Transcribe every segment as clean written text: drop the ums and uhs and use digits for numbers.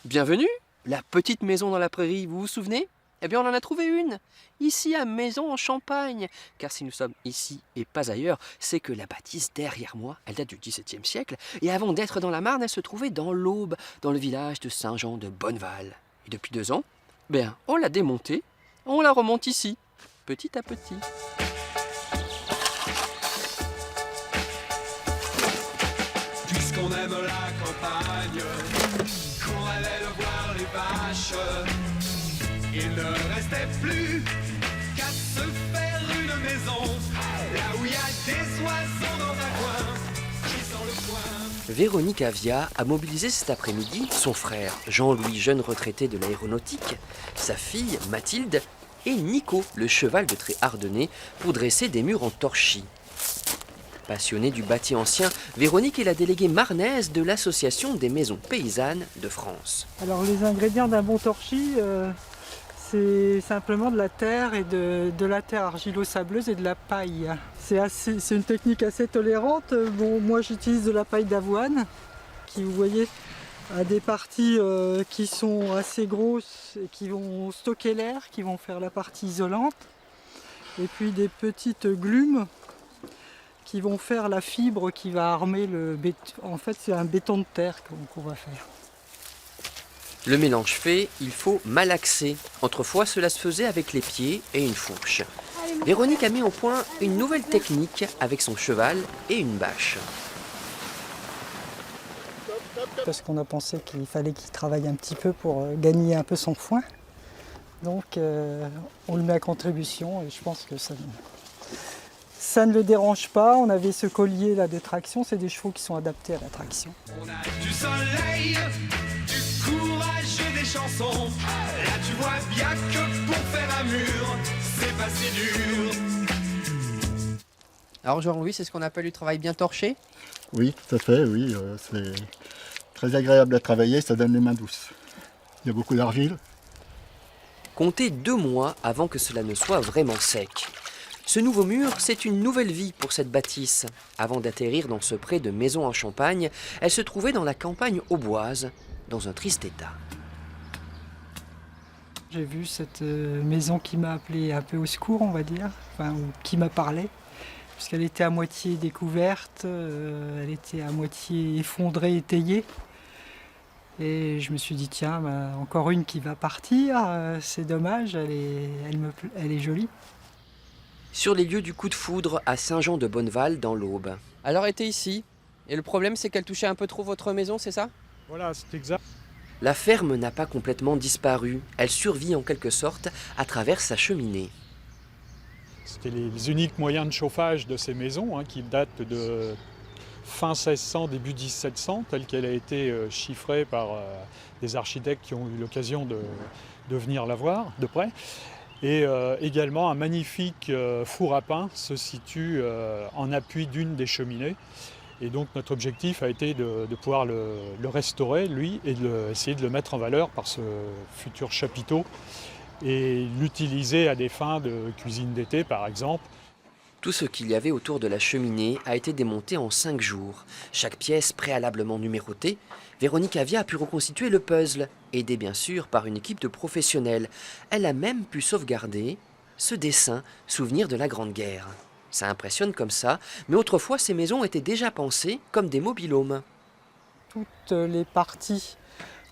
Bienvenue, la petite maison dans la prairie, vous vous souvenez? Eh bien on en a trouvé une, ici à Maison en Champagne. Car si nous sommes ici et pas ailleurs, c'est que la bâtisse derrière moi, elle date du XVIIe siècle. Et avant d'être dans la Marne, elle se trouvait dans l'Aube, dans le village de Saint-Jean de Bonneval. Et depuis 2 ans, on l'a démontée, on la remonte ici, petit à petit. Puisqu'on aime la campagne, qu'on allait le voir les vaches, il ne restait plus qu'à se faire une maison, là où il y a des oiseaux dans un coin, qui sent le coin. Véronique Avia a mobilisé cet après-midi son frère Jean-Louis, jeune retraité de l'aéronautique, sa fille Mathilde et Nico, le cheval de trait ardennais, pour dresser des murs en torchis. Passionnée du bâti ancien, Véronique est la déléguée marnaise de l'Association des maisons paysannes de France. Alors les ingrédients d'un bon torchis, c'est simplement de la terre et de la terre argilo-sableuse et de la paille. C'est une technique assez tolérante. Bon, moi j'utilise de la paille d'avoine qui, vous voyez, a des parties qui sont assez grosses et qui vont stocker l'air, qui vont faire la partie isolante. Et puis des petites glumes qui vont faire la fibre qui va armer le béton. En fait, c'est un béton de terre qu'on va faire. Le mélange fait, il faut malaxer. Autrefois, cela se faisait avec les pieds et une fourche. Véronique a mis au point une nouvelle technique avec son cheval et une bâche. Parce qu'on a pensé qu'il fallait qu'il travaille un petit peu pour gagner un peu son foin. Donc on le met à contribution et je pense que ça ne le dérange pas. On avait ce collier là de traction, c'est des chevaux qui sont adaptés à la traction. On a du soleil, du courage et des chansons, là tu vois bien que pour faire un mur, c'est pas si dur. Alors Jean-Louis, c'est ce qu'on appelle du travail bien torché? Oui, tout à fait, oui. C'est très agréable à travailler, ça donne les mains douces. Il y a beaucoup d'argile. Comptez 2 mois avant que cela ne soit vraiment sec. Ce nouveau mur, c'est une nouvelle vie pour cette bâtisse. Avant d'atterrir dans ce pré de Maison en Champagne, elle se trouvait dans la campagne auboise, dans un triste état. J'ai vu cette maison qui m'a appelé un peu au secours, on va dire, enfin, ou qui m'a parlé, puisqu'elle était à moitié découverte, elle était à moitié effondrée, étayée. Et je me suis dit, tiens, encore une qui va partir, c'est dommage, elle est jolie. Sur les lieux du coup de foudre à Saint-Jean de Bonneval, dans l'Aube. Alors elle était ici, et le problème c'est qu'elle touchait un peu trop votre maison, c'est ça? Voilà, c'est exact. La ferme n'a pas complètement disparu, elle survit en quelque sorte à travers sa cheminée. C'était les uniques moyens de chauffage de ces maisons, qui datent de fin 1600, début 1700, telle qu'elle a été chiffrée par des architectes qui ont eu l'occasion de venir la voir de près. Et également un magnifique four à pain se situe en appui d'une des cheminées. Et donc notre objectif a été de pouvoir le restaurer, lui, et essayer de le mettre en valeur par ce futur chapiteau et l'utiliser à des fins de cuisine d'été, par exemple. Tout ce qu'il y avait autour de la cheminée a été démonté en 5 jours. Chaque pièce préalablement numérotée, Véronique Avia a pu reconstituer le puzzle, aidée bien sûr par une équipe de professionnels. Elle a même pu sauvegarder ce dessin, souvenir de la Grande Guerre. Ça impressionne comme ça, mais autrefois ces maisons étaient déjà pensées comme des mobil-homes. Toutes les parties,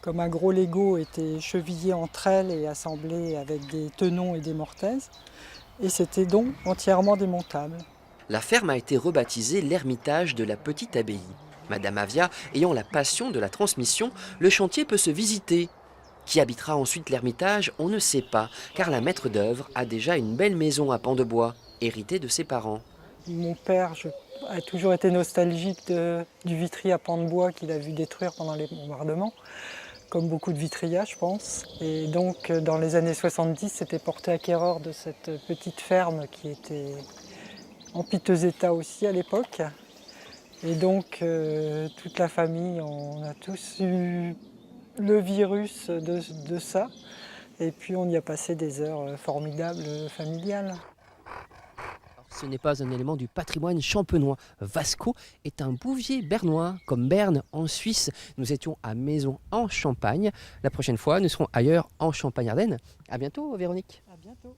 comme un gros Lego, étaient chevillées entre elles et assemblées avec des tenons et des mortaises. Et c'était donc entièrement démontable. La ferme a été rebaptisée l'Ermitage de la Petite Abbaye. Madame Avia ayant la passion de la transmission, le chantier peut se visiter. Qui habitera ensuite l'Ermitage, on ne sait pas, car la maître d'œuvre a déjà une belle maison à pans de bois, héritée de ses parents. Mon père a toujours été nostalgique du Vitry à pans de bois qu'il a vu détruire pendant les bombardements, comme beaucoup de vitrias, je pense. Et donc, dans les années 70, c'était porté acquéreur de cette petite ferme qui était en piteux état aussi à l'époque. Et donc, toute la famille, on a tous eu le virus de ça. Et puis, on y a passé des heures formidables familiales. ce n'est pas un élément du patrimoine champenois. Vasco est un bouvier bernois, comme Berne en Suisse. Nous étions à Maison en Champagne. La prochaine fois, nous serons ailleurs en Champagne-Ardenne. À bientôt, Véronique. À bientôt.